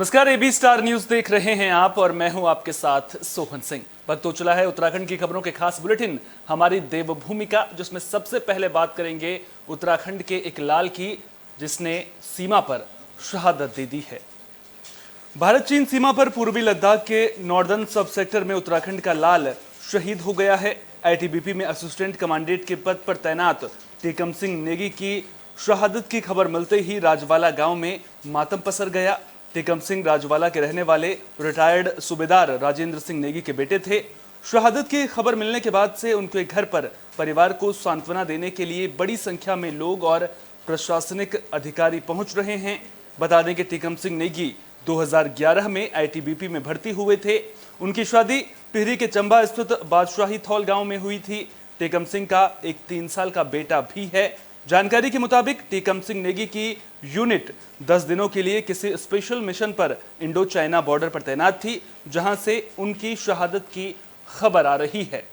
नमस्कार, AB star news देख रहे हैं आप और मैं हूं आपके साथ सोहन सिंह। वक्त हो चला है उत्तराखंड की खबरों के खास बुलेटिन हमारी देवभूमि का, जिसमें सबसे पहले बात करेंगे उत्तराखंड के एक लाल की जिसने सीमा पर शहादत दे दी है। भारत चीन सीमा पर पूर्वी लद्दाख के नॉर्दर्न सब सेक्टर में उत्तराखंड का लाल शहीद हो गया है। आईटीबीपी में असिस्टेंट कमांडेंट के पद पर तैनात टेकम सिंह नेगी की शहादत की खबर मिलते ही राजवाला गांव में मातम पसर गया। टेकम सिंह राजवाला के रहने वाले रिटायर्ड सूबेदार राजेंद्र सिंह नेगी के बेटे थे। शहादत की खबर मिलने के बाद से उनके घर पर परिवार को सांत्वना देने के लिए बड़ी संख्या में लोग और प्रशासनिक अधिकारी पहुंच रहे हैं। बता दें कि टेकम सिंह नेगी 2011 में आईटीबीपी में भर्ती हुए थे। उनकी शादी टिहरी के चंबा स्थित बादशाही थौल गांव में हुई थी। टेकम सिंह का एक 3 साल का बेटा भी है। जानकारी के मुताबिक टेकम सिंह नेगी की यूनिट 10 दिनों के लिए किसी स्पेशल मिशन पर इंडो चाइना बॉर्डर पर तैनात थी, जहां से उनकी शहादत की खबर आ रही है।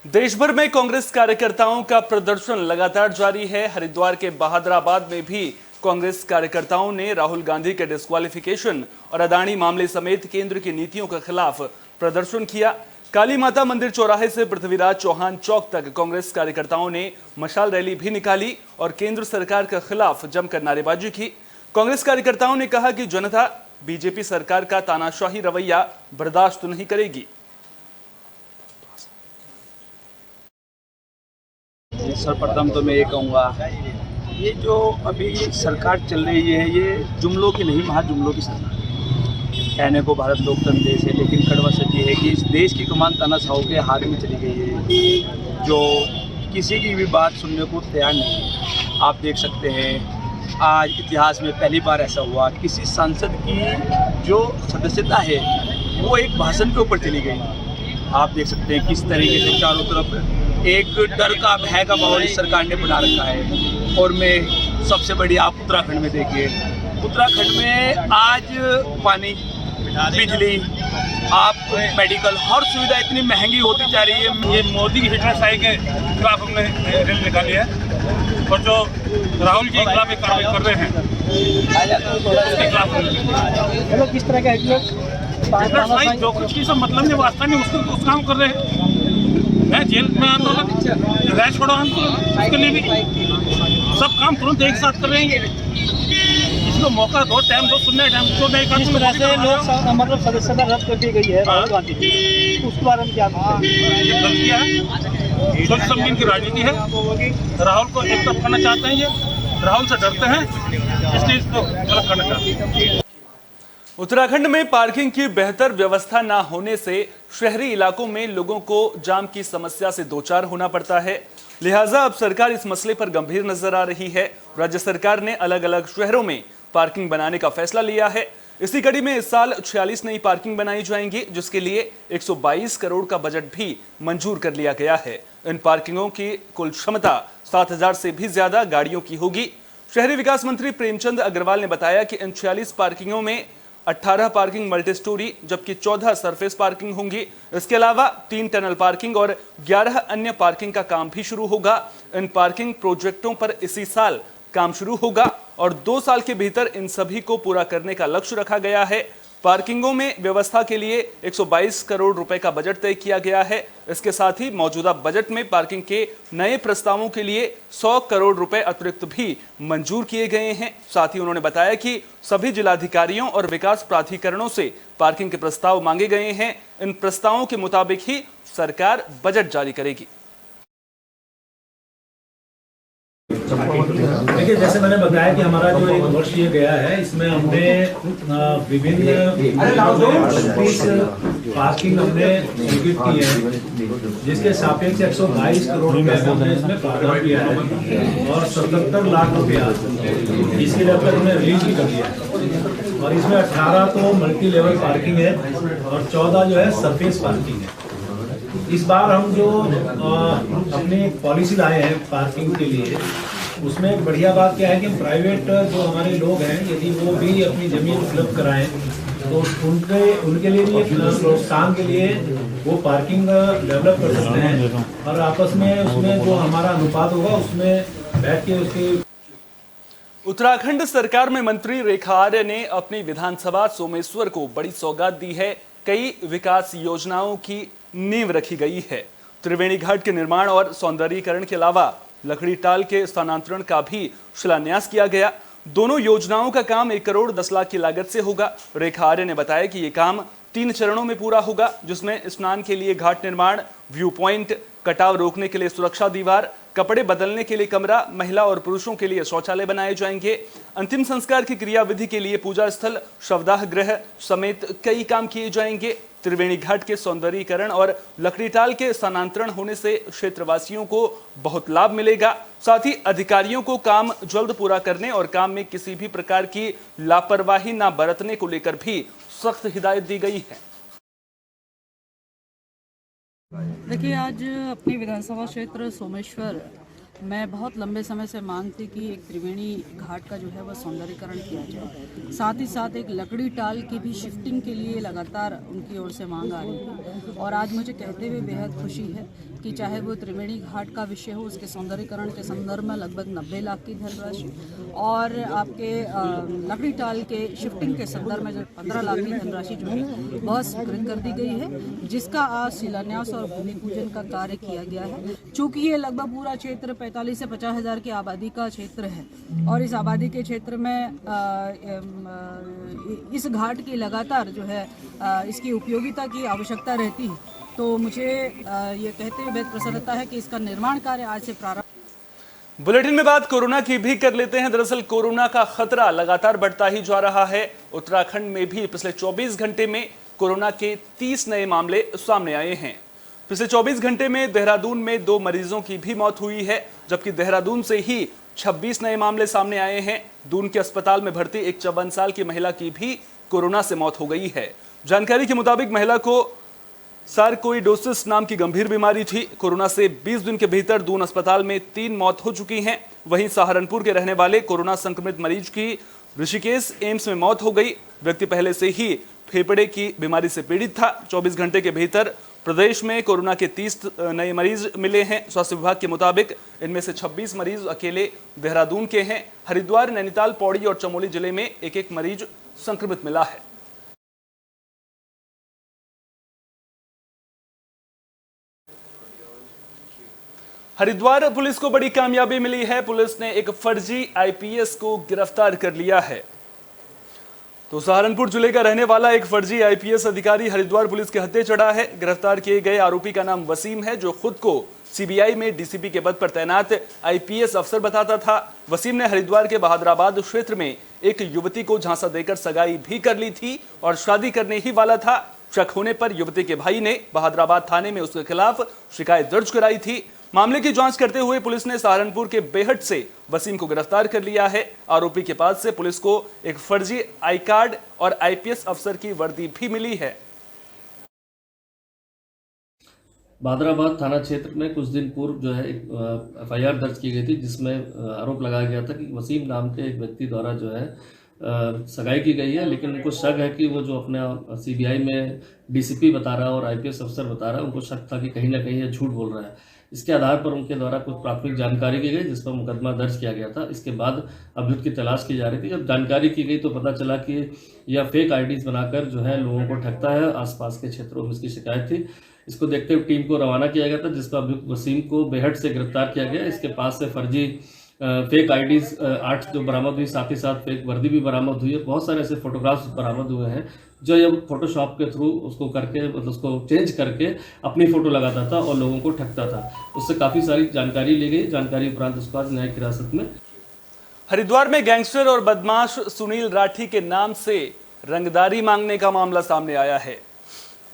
देश भर में कांग्रेस कार्यकर्ताओं का प्रदर्शन लगातार जारी है। हरिद्वार के बहादुराबाद में भी कांग्रेस कार्यकर्ताओं ने राहुल गांधी के डिस्क्वालिफिकेशन और अदानी मामले समेत केंद्र की नीतियों के खिलाफ प्रदर्शन किया। काली माता मंदिर चौराहे से पृथ्वीराज चौहान चौक तक कांग्रेस कार्यकर्ताओं ने मशाल रैली भी निकाली और केंद्र सरकार के खिलाफ जमकर नारेबाजी की। कांग्रेस कार्यकर्ताओं ने कहा कि जनता बीजेपी सरकार का तानाशाही रवैया बर्दाश्त नहीं करेगी। सर्वप्रथम तो मैं ये कहूँगा, ये जो अभी सरकार चल रही है ये जुमलों की नहीं, महाजुमलों की सरकार है। कहने को भारत लोकतंत्र देश है, लेकिन कड़वा सच ये है कि इस देश की कमान तानाशाहों के हाथ में चली गई है, जो किसी की भी बात सुनने को तैयार नहीं है। आप देख सकते हैं आज इतिहास में पहली बार ऐसा हुआ, किसी सांसद की जो सदस्यता है वो एक भाषण के ऊपर चली गई। आप देख सकते हैं किस तरीके से चारों तरफ एक डर का, भय का माहौल इस सरकार ने बना रखा है। और मैं सबसे बड़ी आप उत्तराखंड में देखिए, उत्तराखंड में आज पानी, बिजली, आप मेडिकल, हर सुविधा इतनी महंगी होती जा रही है। ये मोदी की हिटलरशाही के खिलाफ हमने रैली निकाली है और जो राहुल जी के खिलाफ एक कार्रवाई कर रहे हैं उसके खिलाफ किस तरह का हिटलरशाही जो कुछ की सब मतलब नहीं, वास्ता नहीं, उसको उस काम कर रहे हैं। मैं जेल में आंदोलन, रैश छोड़ो आंदोलन, उसके लिए भी सब काम तुरंत एक साथ कर रहे हैं। इसको मौका दो, टाइम दो, सुनने टाइम तो नहीं कर। इस तरह से लोग मतलब सदस्यता रद्द कर दी गई है राहुल गांधी की, उसके बारे में क्या ये गलतियाँ है, सोच समझ की राजनीति है। राहुल को एक तरफ करना चाहते हैं, ये राहुल से डरते हैं, इसलिए इसको गलत करना चाहते हैं। उत्तराखंड में पार्किंग की बेहतर व्यवस्था न होने से शहरी इलाकों में लोगों को जाम की समस्या से दो चार होना पड़ता है। लिहाजा अब सरकार इस मसले पर गंभीर नजर आ रही है। राज्य सरकार ने अलग अलग शहरों में पार्किंग बनाने का फैसला लिया है। इसी कड़ी में इस साल 46 नई पार्किंग बनाई जाएंगी, जिसके लिए 122 करोड़ का बजट भी मंजूर कर लिया गया है। इन पार्किंगों की कुल क्षमता 7000 से भी ज्यादा गाड़ियों की होगी। शहरी विकास मंत्री प्रेमचंद अग्रवाल ने बताया कि इन 46 पार्किंगों में 18 पार्किंग मल्टी स्टोरी जबकि 14 सरफेस पार्किंग होंगी। इसके अलावा 3 टनल पार्किंग और 11 अन्य पार्किंग का काम भी शुरू होगा। इन पार्किंग प्रोजेक्टों पर इसी साल काम शुरू होगा और 2 साल के भीतर इन सभी को पूरा करने का लक्ष्य रखा गया है। पार्किंगों में व्यवस्था के लिए 122 करोड़ रुपए का बजट तय किया गया है। इसके साथ ही मौजूदा बजट में पार्किंग के नए प्रस्तावों के लिए 100 करोड़ रुपए अतिरिक्त भी मंजूर किए गए हैं। साथ ही उन्होंने बताया कि सभी जिलाधिकारियों और विकास प्राधिकरणों से पार्किंग के प्रस्ताव मांगे गए हैं। इन प्रस्तावों के मुताबिक ही सरकार बजट जारी करेगी। देखिए, जैसे मैंने बताया कि हमारा जो एक वर्ष ये गया है, इसमें हमने विभिन्न पार्किंग हमने स्वीकृत की है, जिसके सापेक्ष 122 करोड़ रुपए हमने इसमें प्रावधान किया है और 77 लाख रुपया इसके लिए अब तक हमने रिलीज भी कर दिया है। और इसमें 18 तो मल्टी लेवल पार्किंग है और 14 जो है सरफेस पार्किंग है। इस बार हम जो अपनी पॉलिसी लाए हैं पार्किंग के लिए, उसमें एक बढ़िया बात क्या है कि प्राइवेट जो हमारे लोग हैं यदि वो भी अपनी जमीन उपलब्ध कराएं तो उनके लिए भी एक प्रोत्साहन के लिए वो पार्किंग डेवलप कर सकते हैं और आपस में उसमें जो हमारा अनुपात होगा उसमें बैठ के उसके। उत्तराखंड सरकार में मंत्री रेखा आर्य ने अपनी विधानसभा सोमेश्वर को बड़ी सौगात दी है। कई विकास योजनाओं की नींव रखी गई है। त्रिवेणी घाट के निर्माण और सौंदर्यीकरण के अलावा लकड़ी टाल के स्थानांतरण का भी शिलान्यास किया गया। दोनों योजनाओं का काम 1 करोड़ 10 लाख की लागत से होगा। रेखा आर्य ने बताया कि ये काम 3 चरणों में पूरा होगा, जिसमें स्नान के लिए घाट निर्माण, व्यू पॉइंट, कटाव रोकने के लिए सुरक्षा दीवार, कपड़े बदलने के लिए कमरा, महिला और पुरुषों के लिए शौचालय बनाए जाएंगे। अंतिम संस्कार की क्रियाविधि के लिए पूजा स्थल, शवदाह गृह समेत कई काम किए जाएंगे। त्रिवेणी घाट के सौंदर्यीकरण और लकड़ीटाल के स्थानांतरण होने से क्षेत्रवासियों को बहुत लाभ मिलेगा। साथ ही अधिकारियों को काम जल्द पूरा करने और काम में किसी भी प्रकार की लापरवाही न बरतने को लेकर भी सख्त हिदायत दी गई है। देखिए, आज अपनी विधानसभा क्षेत्र सोमेश्वर में बहुत लंबे समय से मांग थी कि एक त्रिवेणी घाट का जो है वह सौंदर्यीकरण किया जाए। साथ ही साथ एक लकड़ी टाल की भी शिफ्टिंग के लिए लगातार उनकी ओर से मांग आ रही है और आज मुझे कहते हुए बेहद खुशी है कि चाहे वो त्रिवेणी घाट का विषय हो, उसके सौंदर्यीकरण के संदर्भ में लगभग 90 लाख की धनराशि और आपके लकड़ी टाल के शिफ्टिंग के संदर्भ में 15 लाख की धनराशि जो है वह स्वीकृत कर दी गई है, जिसका आज शिलान्यास और भूमि पूजन का कार्य किया गया है। चूँकि ये लगभग पूरा क्षेत्र 45 से 50 हज़ार की आबादी का क्षेत्र है और इस आबादी के क्षेत्र में इस घाट की लगातार जो है इसकी उपयोगिता की आवश्यकता रहती है, तो मुझे ये कहते हुए बेहद प्रसन्नता है कि इसका निर्माण कार्य आज से प्रारंभ। बुलेटिन में बात कोरोना की भी कर लेते हैं। दरअसल कोरोना का खतरा लगातार बढ़ता ही जा रहा है। उत्तराखंड में भी पिछले 24 घंटे में कोरोना के 30 नए मामले सामने आए हैं। पिछले 24 घंटे में देहरादून में 2 मरीजों की भी मौत हुई है, जबकि देहरादून से ही 26 नए मामले सामने आए हैं। दून के अस्पताल में भर्ती एक 54 साल की महिला की भी कोरोना से मौत हो गई है। जानकारी के मुताबिक महिला को सार्कोइडोसिस नाम की गंभीर बीमारी थी। कोरोना से 20 दिन के भीतर दून अस्पताल में 3 मौत हो चुकी हैं। वहीं सहारनपुर के रहने वाले कोरोना संक्रमित मरीज की ऋषिकेश एम्स में मौत हो गई। व्यक्ति पहले से ही फेफड़े की बीमारी से पीड़ित था। 24 घंटे के भीतर प्रदेश में कोरोना के 30 नए मरीज मिले हैं। स्वास्थ्य विभाग के मुताबिक इनमें से 26 मरीज अकेले देहरादून के हैं। हरिद्वार, नैनीताल, पौड़ी और चमोली जिले में एक मरीज संक्रमित मिला है। हरिद्वार पुलिस को बड़ी कामयाबी मिली है। पुलिस ने एक फर्जी आईपीएस को गिरफ्तार कर लिया है। तो सहारनपुर जिले का रहने वाला एक फर्जी आईपीएस अधिकारी हरिद्वार पुलिस के हत्थे चढ़ा है। गिरफ्तार किए गए आरोपी का नाम वसीम है, जो खुद को सीबीआई में डीसीपी के पद पर तैनात आईपीएस अफसर बताता था। वसीम ने हरिद्वार के बहादुराबाद क्षेत्र में एक युवती को झांसा देकर सगाई भी कर ली थी और शादी करने ही वाला था। शक होने पर युवती के भाई ने बहादुराबाद थाने में उसके खिलाफ शिकायत दर्ज कराई थी। मामले की जांच करते हुए पुलिस ने सहारनपुर के बेहट से वसीम को गिरफ्तार कर लिया है। आरोपी के पास से पुलिस को एक फर्जी आई कार्ड और आईपीएस अफसर की वर्दी भी मिली है। बहादुराबाद थाना क्षेत्र में कुछ दिन पूर्व जो है एक एफआईआर दर्ज की गई थी, जिसमें आरोप लगाया गया था कि वसीम नाम के एक व्यक्ति द्वारा जो है सगाई की गई है, लेकिन उनको शक है कि वो जो अपना सीबीआई में डीसीपी बता रहा है और आईपीएस अफसर बता रहा है, उनको शक था कि कहीं ना कहीं ये झूठ बोल रहा है। इसके आधार पर उनके द्वारा कुछ प्राथमिक जानकारी की गई, जिस पर मुकदमा दर्ज किया गया था। इसके बाद अभियुक्त की तलाश की जा रही थी। जब जानकारी की गई तो पता चला कि यह फेक आईडीज बनाकर जो है लोगों को ठगता है। आसपास के क्षेत्रों में इसकी शिकायत थी। इसको देखते हुए टीम को रवाना किया गया था, जिस पर अभियुक्त वसीम को बेहट से गिरफ्तार किया गया। इसके पास से फर्जी फेक आईडीज 8 जो बरामद हुई, साथ ही साथ फेक वर्दी भी बरामद हुई है। बहुत सारे ऐसे फोटोग्राफ्स बरामद हुए हैं जो ये फोटोशॉप के थ्रू उसको करके मतलब उसको चेंज करके अपनी फोटो लगाता था और लोगों को ठगता था। उससे काफ़ी सारी जानकारी ली गई। जानकारी उपरांत उसको आज न्यायिक हिरासत में। हरिद्वार में गैंगस्टर और बदमाश सुनील राठी के नाम से रंगदारी मांगने का मामला सामने आया है।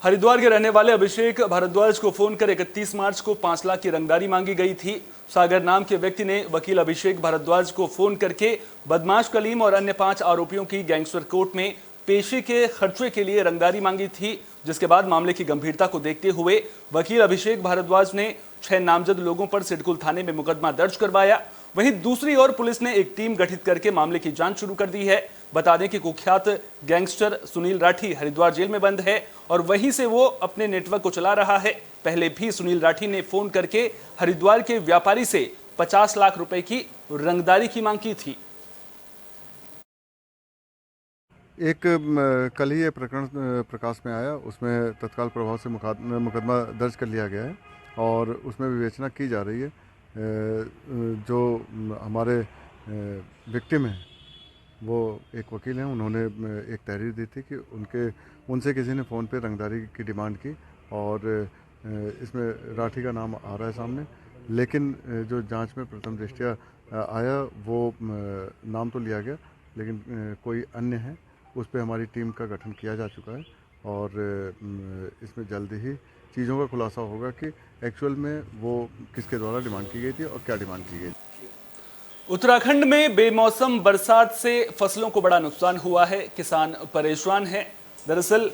हरिद्वार के रहने वाले अभिषेक भारद्वाज को फोन कर 31 मार्च को 5 लाख की रंगदारी मांगी गई थी। सागर नाम के व्यक्ति ने वकील अभिषेक भारद्वाज को फोन करके बदमाश कलीम और अन्य 5 आरोपियों की गैंगस्टर कोर्ट में पेशी के खर्चे के लिए रंगदारी मांगी थी, जिसके बाद मामले की गंभीरता को देखते हुए वकील अभिषेक भारद्वाज ने 6 नामजद लोगों पर सिडकुल थाने में मुकदमा दर्ज करवाया। वहीं दूसरी ओर पुलिस ने एक टीम गठित करके मामले की जांच शुरू कर दी है। बता दें कि कुख्यात गैंगस्टर सुनील राठी हरिद्वार जेल में बंद है और वहीं से वो अपने नेटवर्क को चला रहा है। पहले भी सुनील राठी ने फोन करके हरिद्वार के व्यापारी से 50 लाख रुपए की रंगदारी की मांग की थी। एक कल ही ये प्रकरण प्रकाश में आया, उसमें तत्काल प्रभाव से मुकदमा दर्ज कर लिया गया है और उसमें विवेचना की जा रही है। जो हमारे विक्टिम हैं वो एक वकील हैं, उन्होंने एक तहरीर दी थी कि उनसे किसी ने फ़ोन पे रंगदारी की डिमांड की और इसमें राठी का नाम आ रहा है सामने, लेकिन जो जांच में प्रथम दृष्टया आया वो नाम तो लिया गया, लेकिन कोई अन्य है, उस पर हमारी टीम का गठन किया जा चुका है और इसमें जल्दी ही चीज़ों का खुलासा होगा कि एक्चुअल में वो किसके द्वारा डिमांड की गई थी और क्या डिमांड की गई थी। उत्तराखंड में बेमौसम बरसात से फसलों को बड़ा नुकसान हुआ है। किसान परेशान हैं। दरअसल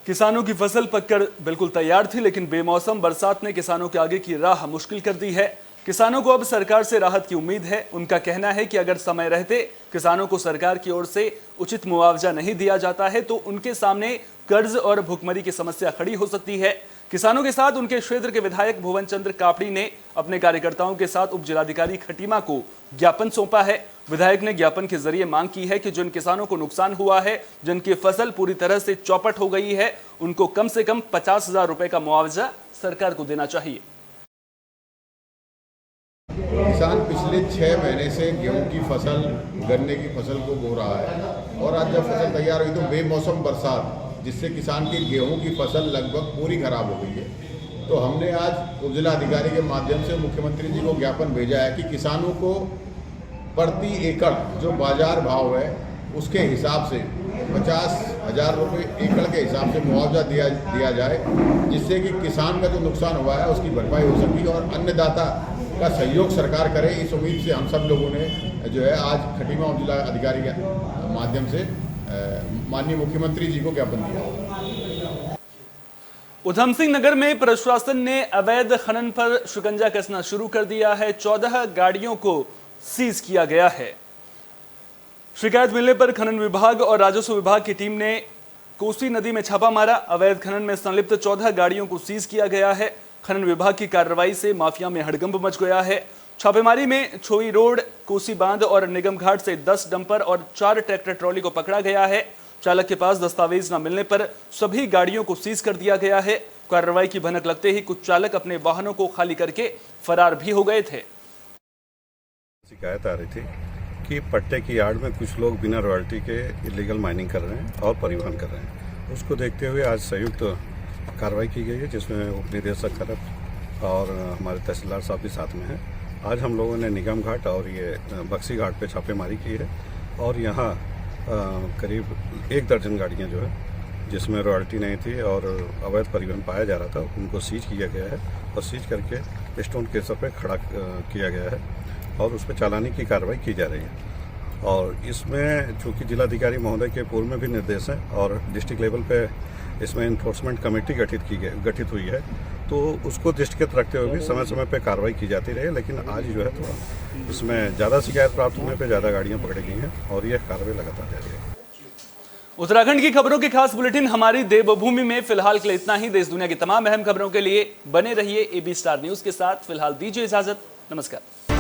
किसानों की फसल पककर बिल्कुल तैयार थी, लेकिन बेमौसम बरसात ने किसानों के आगे की राह मुश्किल कर दी है। किसानों को अब सरकार से राहत की उम्मीद है। उनका कहना है कि अगर समय रहते किसानों को सरकार की ओर से उचित मुआवजा नहीं दिया जाता है तो उनके सामने कर्ज और भुखमरी की समस्या खड़ी हो सकती है। किसानों के साथ उनके क्षेत्र के विधायक भुवन चंद्र कापड़ी ने अपने कार्यकर्ताओं के साथ उप जिलाधिकारी खटीमा को ज्ञापन सौंपा है। विधायक ने ज्ञापन के जरिए मांग की है कि जिन किसानों को नुकसान हुआ है, जिनकी फसल पूरी तरह से चौपट हो गई है, उनको कम से कम 50,000 रुपए का मुआवजा सरकार को देना चाहिए। किसान पिछले 6 महीने से गेहूं की फसल, गन्ने की फसल को बो रहा है और आज जब फसल तैयार हुई तो बेमौसम बरसात, जिससे किसान की गेहूं की फसल लगभग पूरी खराब हो गई है। तो हमने आज उपजिलाधिकारी के माध्यम से मुख्यमंत्री जी को ज्ञापन भेजा है कि किसानों को प्रति एकड़ जो बाजार भाव है उसके हिसाब से 50,000 रुपये एकड़ के हिसाब से मुआवजा दिया जाए, जिससे कि किसान का जो नुकसान हुआ है उसकी भरपाई हो सके और अन्नदाता का सहयोग सरकार करे। इस उम्मीद से हम सब लोगों ने जो है आज खटीमा जिला अधिकारी के माध्यम से माननीय मुख्यमंत्री जी को ज्ञापन दिया। उधम सिंह नगर में प्रशासन ने अवैध खनन पर शिकंजा कसना शुरू कर दिया है। 14 गाड़ियों को सीज किया गया है। शिकायत मिलने पर खनन विभाग और राजस्व विभाग की टीम ने कोसी नदी में छापा मारा। अवैध खनन में संलिप्त 14 गाड़ियों को सीज किया गया है। खनन विभाग की कार्रवाई से माफिया में हड़कंप मच गया है। छापेमारी में छोई रोड, कोसी बांध और निगम घाट से 10 डंपर और 4 ट्रैक्टर ट्रॉली को पकड़ा गया है। चालक के पास दस्तावेज न मिलने पर सभी गाड़ियों को सीज कर दिया गया है। कार्रवाई की भनक लगते ही कुछ चालक अपने वाहनों को खाली करके फरार भी हो गए थे। शिकायत आ रही थी कि पट्टे की आड़ में कुछ लोग बिना रॉयल्टी के इलीगल माइनिंग कर रहे हैं और परिवहन कर रहे हैं। उसको देखते हुए आज संयुक्त कार्रवाई की गई है, जिसमें उप निदेशक खरब और हमारे तहसीलदार साहब भी साथ में हैं। आज हम लोगों ने निगम घाट और ये बक्सी घाट पे छापेमारी की है और यहाँ करीब 1 दर्जन गाड़ियाँ जो है जिसमें रॉयल्टी नहीं थी और अवैध परिवहन पाया जा रहा था, उनको सीज किया गया है और सीज करके स्टोन केसर पे खड़ा किया गया है और उस पर चालानी की कार्रवाई की जा रही है। और इसमें चूँकि जिलाधिकारी महोदय के पूर्व में भी निर्देश है और डिस्ट्रिक्ट लेवल पे इसमें इन्फोर्समेंट कमेटी गठित हुई है, तो उसको दृष्टिगत रखते हुए भी समय समय पे कार्रवाई की जाती रही। लेकिन आज जो है थोड़ा इसमें ज़्यादा शिकायत प्राप्त होने पे ज़्यादा गाड़ियाँ पकड़ी गई हैं और यह कार्रवाई लगातार जारी है। उत्तराखंड की खबरों की खास बुलेटिन हमारी देवभूमि में फिलहाल के लिए इतना ही। देश दुनिया की तमाम अहम खबरों के लिए बने रहिए AB स्टार न्यूज के साथ। फिलहाल दीजिए इजाजत। नमस्कार।